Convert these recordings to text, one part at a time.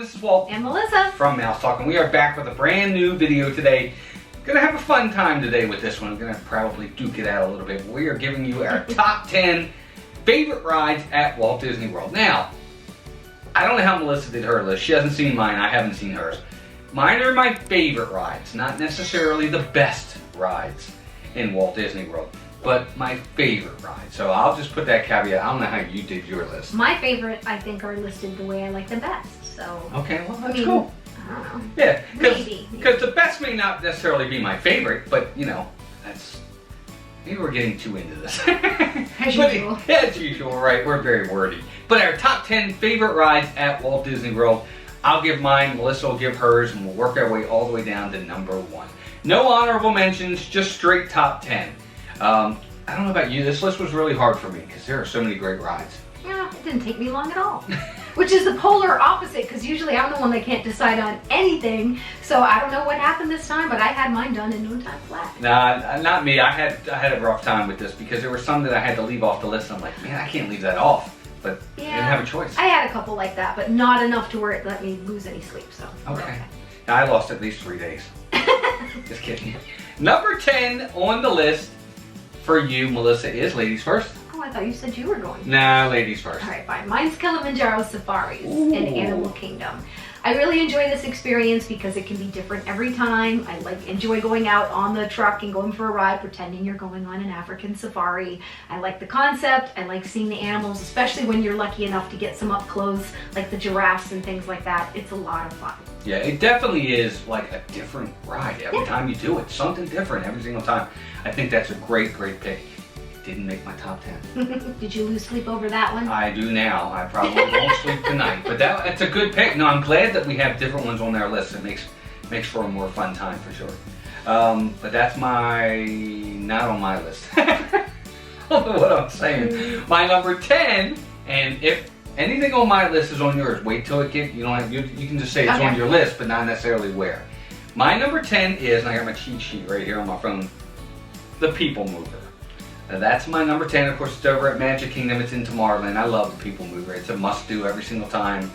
this is Walt. And Melissa. From Mouse Talk, and we are back with a brand new video today. Gonna have a fun time today with this one. I'm gonna probably duke it out a little bit. We are giving you our top 10 favorite rides at Walt Disney World. Now, I don't know how Melissa did her list. She hasn't seen mine, I haven't seen hers. Mine are my favorite rides, not necessarily the best rides in Walt Disney World, but my favorite ride. So I'll just put that caveat. I don't know how you did your list. My favorite, I think, are listed the way I like them best. So okay, well that's cool. I don't know. Yeah, Maybe. Because the best may not necessarily be my favorite, but you know, that's maybe we're getting too into this. As usual. As usual, right? We're very wordy. But our top 10 favorite rides at Walt Disney World. I'll give mine, Melissa will give hers, and we'll work our way all the way down to number 1. No honorable mentions, just straight top 10. I don't know about you, this list was really hard for me because there are so many great rides. Yeah, it didn't take me long at all. Which is the polar opposite, because usually I'm the one that can't decide on anything. So I don't know what happened this time, but I had mine done in no time flat. Nah, not me. I had a rough time with this because there were some that I had to leave off the list. I'm like, man, I can't leave that off. But yeah, I didn't have a choice. I had a couple like that, but not enough to where it let me lose any sleep. So okay. Now, I lost at least 3 days. Just kidding. Number 10 on the list for you, Melissa, is Ladies First. Oh, I thought you said you were going. Nah, Ladies First. All right, fine. Mine's Kilimanjaro Safaris Ooh. in Animal Kingdom. I really enjoy this experience because it can be different every time. I enjoy going out on the truck and going for a ride, pretending you're going on an African safari. I like the concept. I like seeing the animals, especially when you're lucky enough to get some up close, like the giraffes and things like that. It's a lot of fun. Yeah, it definitely is like a different ride every time you do it. Something different every single time. I think that's a great, great pick. Didn't make my top 10. Did you lose sleep over that one? I do now. I probably won't sleep tonight. But that's a good pick. No, I'm glad that we have different ones on our list. It makes for a more fun time for sure. But that's not on my list. I don't know what I'm saying. My number 10, and if anything on my list is on yours, wait till it gets, you can just say it's on your list, but not necessarily where. My number 10 is, and I got my cheat sheet right here on my phone, the People Mover. Now that's my number 10. Of course, it's over at Magic Kingdom. It's in Tomorrowland. I love the People Mover. It's a must-do every single time.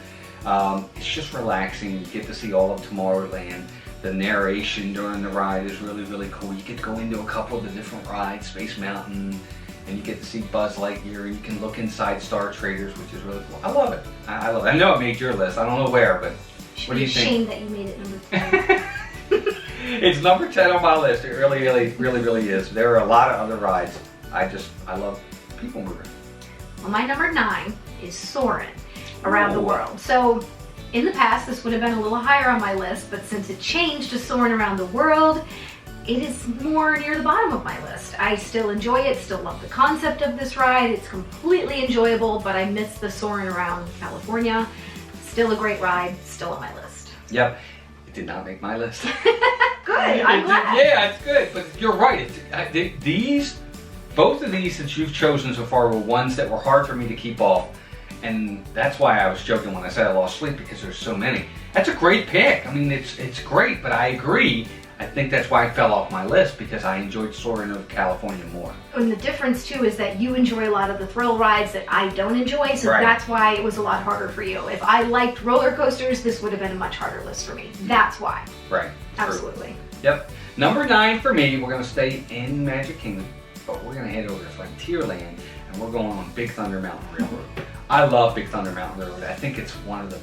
It's just relaxing. You get to see all of Tomorrowland. The narration during the ride is really, really cool. You get to go into a couple of the different rides, Space Mountain, and you get to see Buzz Lightyear. You can look inside Star Traders, which is really cool. I love it. I love it. I know it made your list. I don't know where, but what do you think? Shame that you made it number 10. It's number 10 on my list. It really, really, really, really is. There are a lot of other rides. I love People Mover. Well, my number 9 is Soaring around the world. So in the past, this would have been a little higher on my list, but since it changed to Soaring around the world, it is more near the bottom of my list. I still enjoy it, still love the concept of this ride. It's completely enjoyable, but I miss the Soaring around California. Still a great ride, still on my list. Yep. It did not make my list. Good, I'm glad. Yeah, it's good, but you're right. Both of these that you've chosen so far were ones that were hard for me to keep off. And that's why I was joking when I said I lost sleep, because there's so many. That's a great pick. I mean, it's great, but I agree. I think that's why it fell off my list, because I enjoyed Soaring over California more. And the difference too is that you enjoy a lot of the thrill rides that I don't enjoy, so that's why it was a lot harder for you. If I liked roller coasters, this would have been a much harder list for me. That's why. Right. Absolutely. True. Yep. Number 9 for me, we're going to stay in Magic Kingdom, but we're going to head over to Frontierland, and we're going on Big Thunder Mountain Railroad. I love Big Thunder Mountain Railroad. I think it's one of the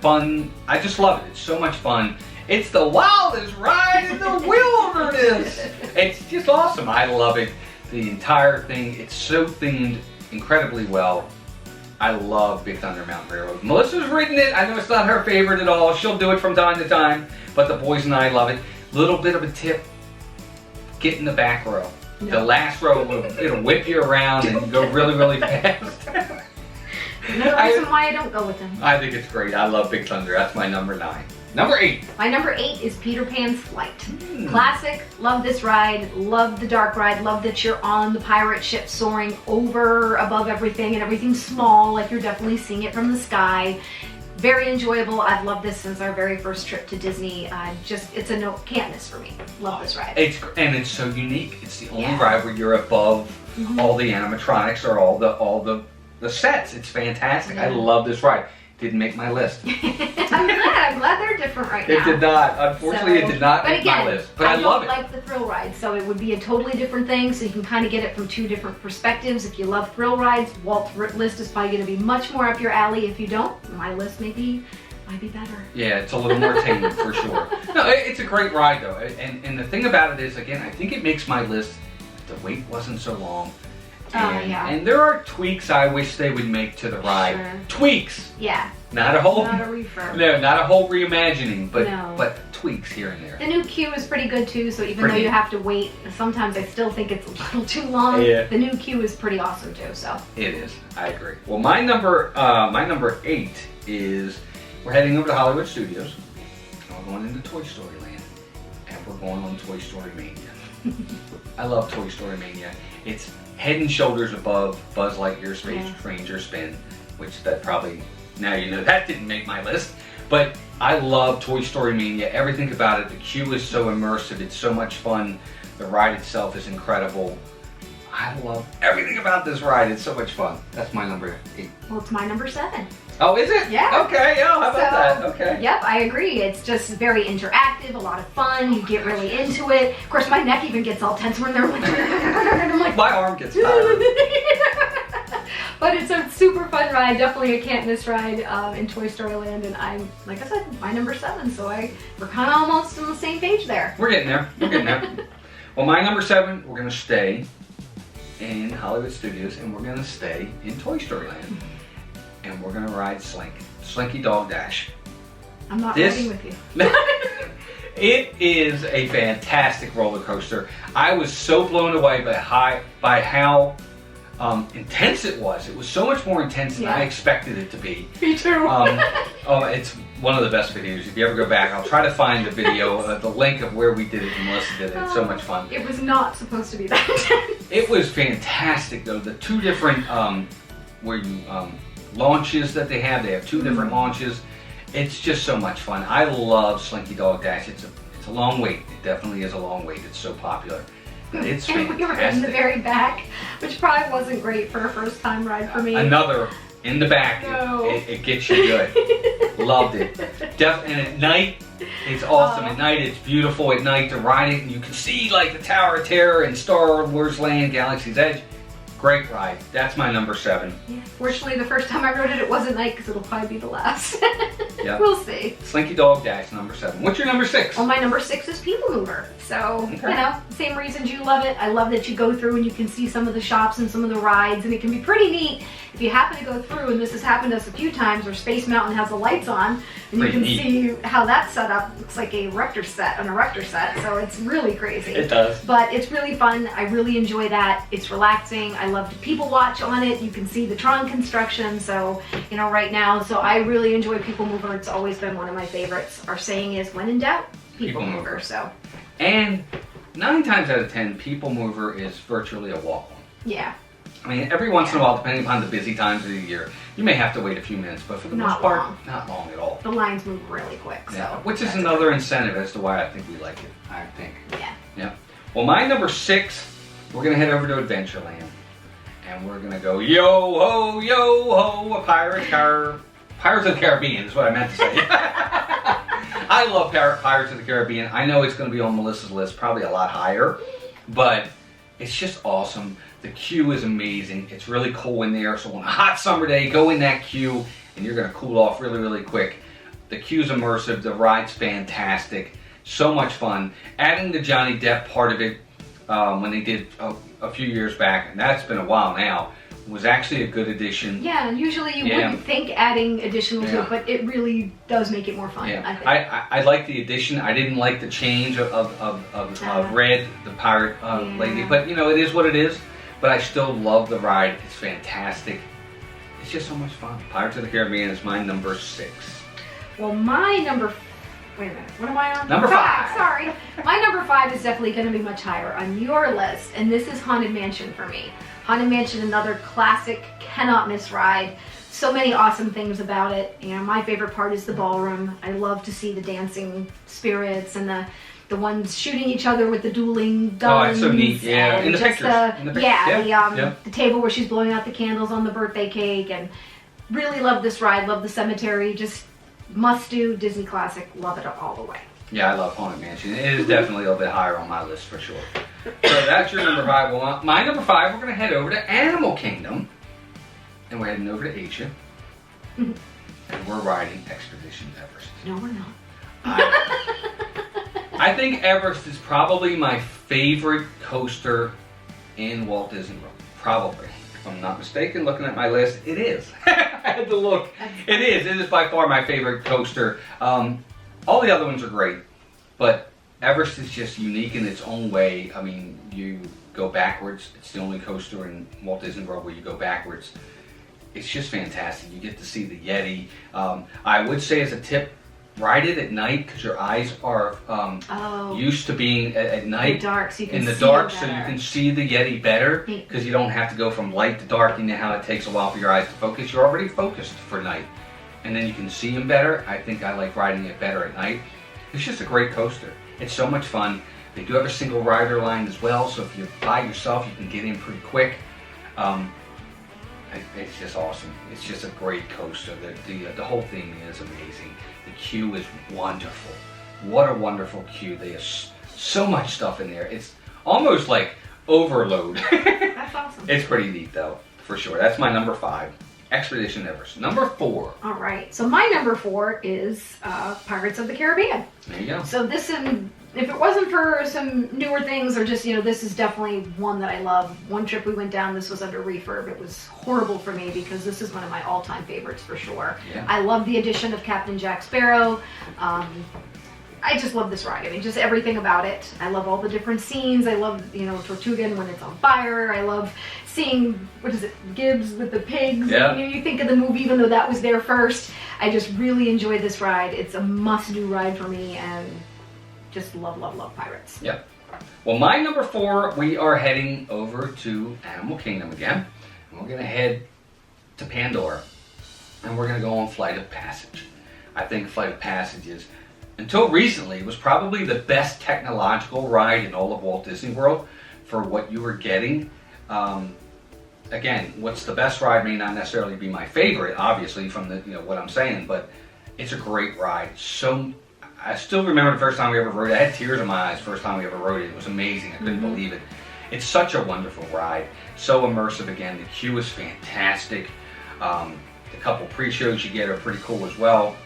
fun, I just love it. It's so much fun. It's the wildest ride in the wilderness. It's just awesome. I love it. The entire thing, it's so themed incredibly well. I love Big Thunder Mountain Railroad. Melissa's ridden it. I know it's not her favorite at all. She'll do it from time to time, but the boys and I love it. Little bit of a tip, get in the back row. No. The last row, it'll whip you around and go really, really fast. Another reason why I don't go with them. I think it's great. I love Big Thunder. That's my number 9. Number 8. My number 8 is Peter Pan's Flight. Classic. Love this ride. Love the dark ride. Love that you're on the pirate ship soaring over above everything and everything's small, like you're definitely seeing it from the sky. Very enjoyable. I've loved this since our very first trip to Disney. It's a can't miss for me. Love this ride. It's so unique. It's the only ride where you're above all the animatronics or all the sets. It's fantastic. I love this ride. didn't make my list. I'm glad they're different right now. It did not. Unfortunately, it did not make my list. But I love it. I don't like the thrill ride, so it would be a totally different thing. So you can kind of get it from two different perspectives. If you love thrill rides, Walt's list is probably going to be much more up your alley. If you don't, my list might be better. Yeah, it's a little more tame for sure. No, it's a great ride though. And the thing about it is, again, I think it makes my list. The wait wasn't so long. And there are tweaks I wish they would make to the ride. Sure. Tweaks. Yeah. Not a whole. Not a refurb. No, not a whole reimagining, but tweaks here and there. The new queue is pretty good too. So even though you have to wait, sometimes I still think it's a little too long. Yeah. The new queue is pretty awesome too. So. It is. I agree. Well, my number 8 is we're heading over to Hollywood Studios. We're going into Toy Story Land, and we're going on Toy Story Mania. I love Toy Story Mania. It's head and shoulders above Buzz Lightyear's Space Ranger spin, which that probably, now you know that didn't make my list. But I love Toy Story Mania. Everything about it. The queue is so immersive. It's so much fun. The ride itself is incredible. I love everything about this ride. It's so much fun. That's my number 8. Well, it's my number 7. Oh, is it? Yeah. Okay, how about that? Okay. Yep, I agree. It's just very interactive, a lot of fun. You get really into it. Of course, my neck even gets all tense when they're like, I'm like, my arm gets tired. But it's a super fun ride. Definitely a can't miss ride in Toy Story Land. And I'm, like I said, my number 7. So we're kind of almost on the same page there. We're getting there. We're getting there. Well, my number 7, we're going to stay in Hollywood Studios, and we're going to stay in Toy Story Land. And we're going to ride Slinky Dog Dash. I'm not riding with you. It is a fantastic roller coaster. I was so blown away by how intense it was. It was so much more intense than I expected it to be. Me too. It's one of the best videos. If you ever go back, I'll try to find the video, the link of where we did it and Melissa did it. It's so much fun. It was not supposed to be that intense. It was fantastic though. The two different launches that they have 2 different launches. It's just so much fun. I love Slinky Dog Dash. It's a long wait. It definitely is a long wait. It's so popular. But it's and fantastic. we were in the very back, which probably wasn't great for a first time ride for me. Another in the back. No. It gets you good. Loved it. And at night, it's awesome. At night, it's beautiful. At night, to ride it, and you can see like the Tower of Terror and Star Wars Land, Galaxy's Edge. Great ride. That's my number 7. Yeah, fortunately, the first time I rode it, it wasn't night because it'll probably be the last. Yep. We'll see. Slinky Dog Dash, number 7. What's your number 6? Well, my number 6 is People Mover. So, you know, same reasons you love it. I love that you go through and you can see some of the shops and some of the rides, and it can be pretty neat if you happen to go through, and this has happened to us a few times, where Space Mountain has the lights on, and you can see how that's set up. It looks like a Erector set, so it's really crazy. It does. But it's really fun. I really enjoy that. It's relaxing. I love to people watch on it. You can see the Tron construction, so, you know, right now. So I really enjoy People Mover. It's always been one of my favorites. Our saying is, when in doubt, People Mover. So. And 9 times out of 10, People Mover is virtually a walk-on. Yeah. I mean, every once in a while, depending upon the busy times of the year, you may have to wait a few minutes, but for the most part, not long at all. The lines move really quick, so. Yeah. Which is another incentive as to why I think we like it, I think. Yeah. Yeah. Well, my number 6, we're going to head over to Adventureland. And we're going to go, yo ho, a pirate car. Pirates of the Caribbean is what I meant to say. I love Pirates of the Caribbean. I know it's going to be on Melissa's list, probably a lot higher, but it's just awesome. The queue is amazing. It's really cool in there. So on a hot summer day, go in that queue and you're going to cool off really, really quick. The queue's immersive. The ride's fantastic. So much fun. Adding the Johnny Depp part of it when they did a few years back, and that's been a while now, was actually a good addition. Yeah, and usually you wouldn't think adding additional to it, but it really does make it more fun, I think. I like the addition. I didn't like the change of Red, the pirate lady, but you know, it is what it is. But I still love the ride. It's fantastic. It's just so much fun. Pirates of the Caribbean is my number 6. Well, my number... Wait a minute, what am I on? Number 5. Sorry. My number 5 is definitely going to be much higher on your list, and this is Haunted Mansion for me. Haunted Mansion, another classic, cannot miss ride. So many awesome things about it. You know, my favorite part is the ballroom. I love to see the dancing spirits and the ones shooting each other with the dueling guns. Oh, it's so neat. Yeah, in the pictures. The table where she's blowing out the candles on the birthday cake, and really love this ride, love the cemetery, just must do, Disney classic, love it all the way. Yeah, I love Haunted Mansion. It is definitely a little bit higher on my list for sure. So that's your number 5. Well, my number 5, we're going to head over to Animal Kingdom. And we're heading over to Asia. And we're riding Expedition Everest. No, we're not. I think Everest is probably my favorite coaster in Walt Disney World. Probably. If I'm not mistaken, looking at my list, it is. I had to look. It is. It is by far my favorite coaster. All the other ones are great, but Everest is just unique in its own way. I mean, you go backwards. It's the only coaster in Walt Disney World where you go backwards. It's just fantastic. You get to see the Yeti. I would say as a tip, ride it at night because your eyes are used to being at night dark, so you can in the see dark, it so you better. can see the Yeti better because you don't have to go from light to dark. You know how it takes a while for your eyes to focus. You're already focused for night, and then you can see him better. I think I like riding it better at night. It's just a great coaster. It's so much fun. They do have a single rider line as well, so if you're by yourself, you can get in pretty quick. It's just awesome. It's just a great coaster. The whole thing is amazing. The queue is wonderful. What a wonderful queue. They have so much stuff in there. It's almost like overload. That's awesome. It's pretty neat though, for sure. That's my number 5. Expedition Everest. Number 4. All right. So my number 4 is Pirates of the Caribbean. There you go. So this is, if it wasn't for some newer things or just, this is definitely one that I love. One trip we went down, this was under refurb. It was horrible for me because this is one of my all-time favorites for sure. Yeah. I love the addition of Captain Jack Sparrow. I just love this ride. I mean, just everything about it. I love all the different scenes. I love, Tortugan when it's on fire. I love seeing, Gibbs with the pigs. Yeah. You think of the movie, even though that was there first. I just really enjoy this ride. It's a must-do ride for me, and just love, love, love Pirates. Yep. Well, my number 4, we are heading over to Animal Kingdom again. And we're going to head to Pandora. And we're going to go on Flight of Passage. I think Flight of Passage is, until recently, was probably the best technological ride in all of Walt Disney World for what you were getting. Again, what's the best ride may not necessarily be my favorite, obviously, from the what I'm saying, but it's a great ride. So I still remember the first time we ever rode it. I had tears in my eyes the first time we ever rode it. It was amazing. I couldn't believe it. It's such a wonderful ride. So immersive again. The queue is fantastic. The couple pre-shows you get are pretty cool as well.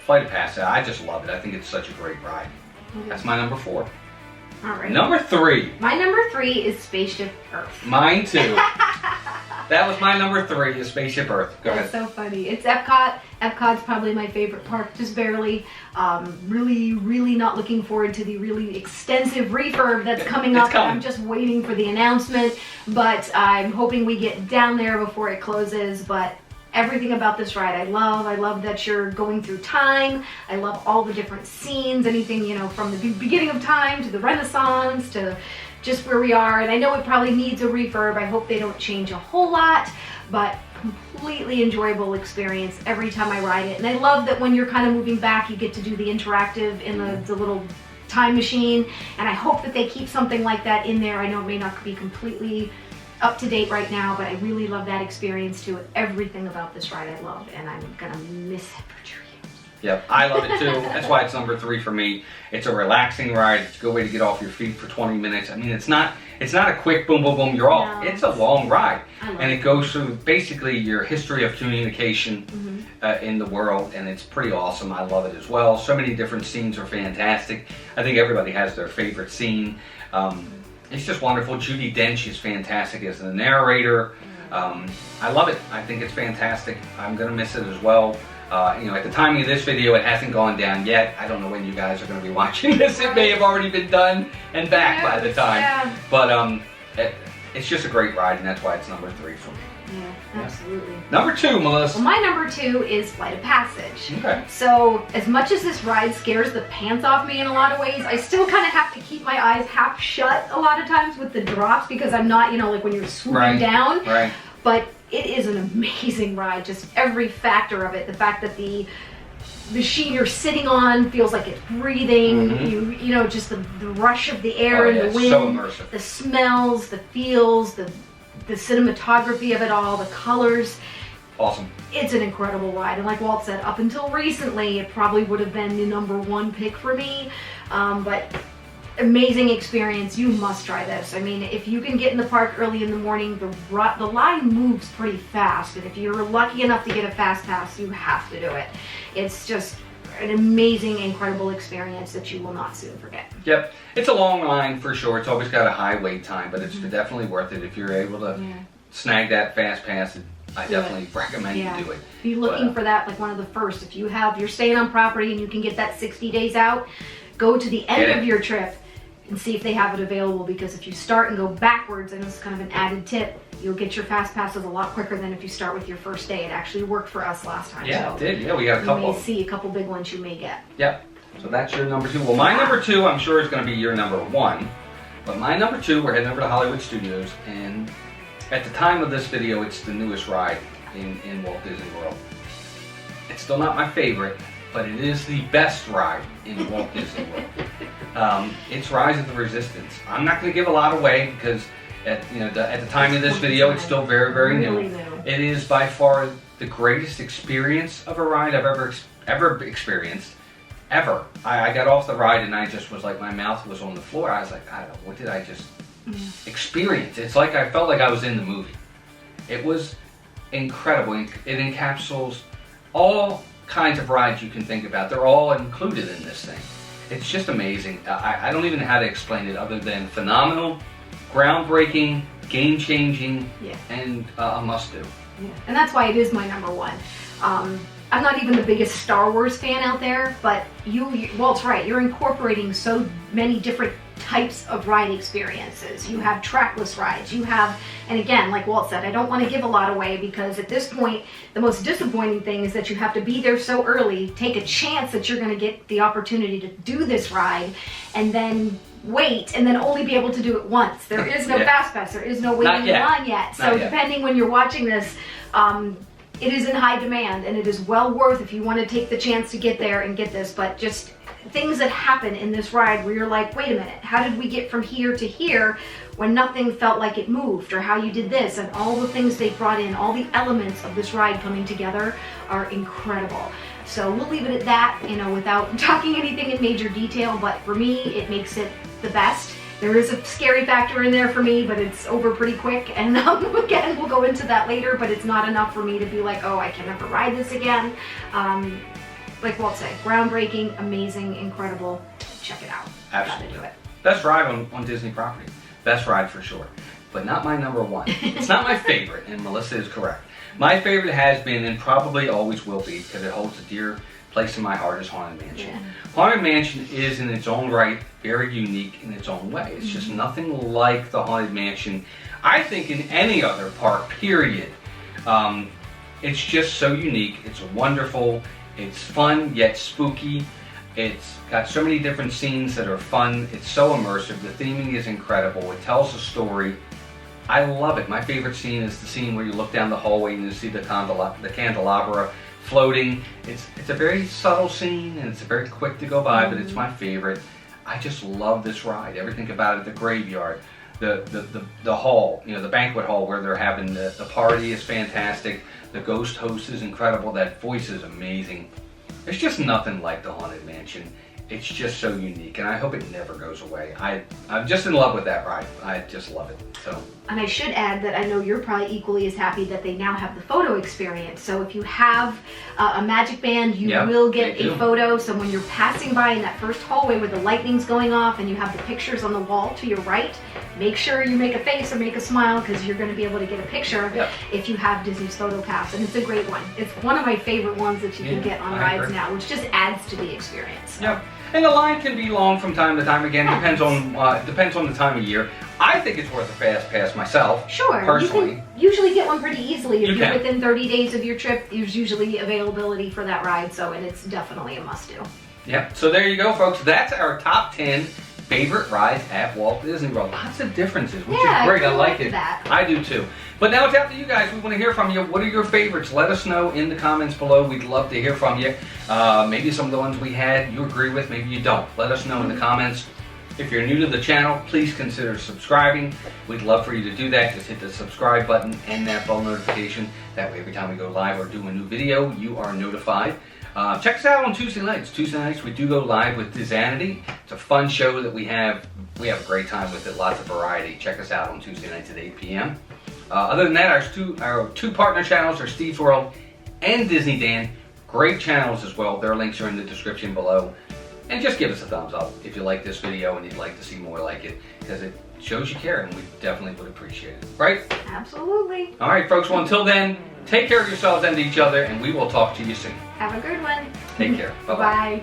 Flight of Passage, I just love it. I think it's such a great ride. That's my number 4. All right. Number 3. My number 3 is Spaceship Earth. Mine too. That was my number 3, is Spaceship Earth. Go ahead. It's so funny. It's Epcot. Epcot's probably my favorite park, just barely. Really, really not looking forward to the really extensive refurb that's coming up. coming. I'm just waiting for the announcement, but I'm hoping we get down there before it closes. But everything about this ride I love. I love that you're going through time. I love all the different scenes, anything, from the beginning of time to the Renaissance to just where we are. And I know it probably needs a refurb. I hope they don't change a whole lot, but completely enjoyable experience every time I ride it. And I love that when you're kind of moving back, you get to do the interactive in the little time machine. And I hope that they keep something like that in there. I know it may not be completely up to date right now, but I really love that experience too. Everything about this ride I love, and I'm gonna miss it for 2 years. Yep, I love it too. That's why it's number 3 for me. It's a relaxing ride. It's a good way to get off your feet for 20 minutes. I mean, it's not a quick boom, boom, boom, you're off. No. It's a long ride. And it. It goes through basically your history of communication in the world, and it's pretty awesome. I love it as well. So many different scenes are fantastic. I think everybody has their favorite scene. It's just wonderful. Judi Dench is fantastic as the narrator. I love it. I think it's fantastic. I'm going to miss it as well. At the timing of this video, it hasn't gone down yet. I don't know when you guys are going to be watching this. It may have already been done and back by the time. Yeah. But it's just a great ride, and that's why it's number 3 for me. Yeah, absolutely. Number 2, Melissa. Well, my number 2 is Flight of Passage. Okay. So, as much as this ride scares the pants off me in a lot of ways, I still kind of have to keep my eyes half shut a lot of times with the drops because I'm not, like when you're swooping down. Right. But it is an amazing ride, just every factor of it. The fact that the machine you're sitting on feels like it's breathing, just the rush of the air and the wind, so immersive. the smells, the feels, the cinematography of it all, the colors. Awesome. It's an incredible ride, and like Walt said, up until recently, it probably would have been the #1 pick for me, but amazing experience. You must try this. I mean, if you can get in the park early in the morning, the line moves pretty fast, and if you're lucky enough to get a fast pass, you have to do it. It's just an amazing, incredible experience that you will not soon forget. Yep, it's a long line for sure. It's always got a high wait time, but it's definitely worth it if you're able to snag that fast pass. I definitely recommend you do it. Be looking for that, like one of the first. If you're staying on property and you can get that 60 days out, go to the end of your trip and see if they have it available, because if you start and go backwards, and this is kind of an added tip, you'll get your fast passes a lot quicker than if you start with your first day. It actually worked for us last time. Yeah, so it did. Yeah, we got a couple. You may see a couple big ones you may get. Yep. So that's your #2. Well, my #2, I'm sure is going to be your #1. But my #2, we're heading over to Hollywood Studios, and at the time of this video, it's the newest ride in Walt Disney World. It's still not my favorite, but it is the best ride in Walt Disney World. It's Rise of the Resistance. I'm not going to give a lot away because at the time of this video, it's still very, very new. It is by far the greatest experience of a ride I've ever experienced. Ever. I got off the ride and I just was like, my mouth was on the floor. I was like, I don't know, what did I just experience? It's like I felt like I was in the movie. It was incredible. It encapsulates all kinds of rides you can think about. They're all included in this thing. It's just amazing. I don't even know how to explain it other than phenomenal, groundbreaking, game-changing, and a must-do. Yeah. And that's why it is my #1. I'm not even the biggest Star Wars fan out there, but Walt's right. You're incorporating so many different types of ride experiences. You have trackless rides. You have, and again, like Walt said, I don't want to give a lot away because at this point, the most disappointing thing is that you have to be there so early, take a chance that you're going to get the opportunity to do this ride, and then wait, and then only be able to do it once. There is no fast pass. There is no waiting in line yet. So depending when you're watching this, it is in high demand, and it is well worth if you want to take the chance to get there and get this. But just things that happen in this ride where you're like, wait a minute, how did we get from here to here when nothing felt like it moved, or how you did this, and all the things they brought in, all the elements of this ride coming together are incredible. So we'll leave it at that, without talking anything in major detail, but for me, it makes it the best. There is a scary factor in there for me, but it's over pretty quick, and again, we'll go into that later, but it's not enough for me to be like, oh, I can never ride this again. Like Walt said, groundbreaking, amazing, incredible. Check it out. Absolutely. Gotta do it. Best ride on Disney property. Best ride for sure. But not my #1. It's not my favorite, and Melissa is correct. My favorite has been, and probably always will be, because it holds a dear place in my heart, is Haunted Mansion. Yeah. Haunted Mansion is, in its own right, very unique in its own way. It's just nothing like the Haunted Mansion, I think, in any other park, period. It's just so unique. It's wonderful. It's fun, yet spooky. It's got so many different scenes that are fun. It's so immersive. The theming is incredible. It tells a story. I love it. My favorite scene is the scene where you look down the hallway and you see the candelabra floating. It's a very subtle scene, and it's very quick to go by, but it's my favorite. I just love this ride. Everything about it, the graveyard, the hall, the banquet hall where they're having the party is fantastic. The ghost host is incredible. That voice is amazing. There's just nothing like the Haunted Mansion. It's just so unique, and I hope it never goes away. I'm just in love with that ride. I just love it. So. And I should add that I know you're probably equally as happy that they now have the photo experience. So if you have a Magic Band, you will get a photo. So when you're passing by in that first hallway where the lightning's going off and you have the pictures on the wall to your right, make sure you make a face or make a smile, because you're going to be able to get a picture if you have Disney's Photo Pass. And it's a great one. It's one of my favorite ones that you can get on rides now, which just adds to the experience. So. Yep. And the line can be long from time to time. Again, depends on the time of year. I think it's worth a fast pass myself. Sure. Personally. You can usually get one pretty easily. If you're within 30 days of your trip, there's usually availability for that ride. And it's definitely a must-do. Yep. So there you go, folks. That's our top 10 favorite rides at Walt Disney World. Lots of differences, which is great. I like it. That. I do too. But now it's out to you guys. We want to hear from you. What are your favorites? Let us know in the comments below. We'd love to hear from you. Maybe some of the ones we had you agree with, maybe you don't. Let us know in the comments. If you're new to the channel, please consider subscribing. We'd love for you to do that. Just hit the subscribe button and that bell notification. That way every time we go live or do a new video, you are notified. Check us out on Tuesday nights. Tuesday nights we do go live with Disanity. It's a fun show that we have. We have a great time with it, lots of variety. Check us out on Tuesday nights at 8 p.m. Other than that, our two partner channels are Steve's World and Disney Dan. Great channels as well. Their links are in the description below. And just give us a thumbs up if you like this video and you'd like to see more like it, because it shows you care and we definitely would appreciate it. Right? Absolutely. All right, folks. Well, until then, take care of yourselves and each other, and we will talk to you soon. Have a good one. Take care. Bye-bye. Bye.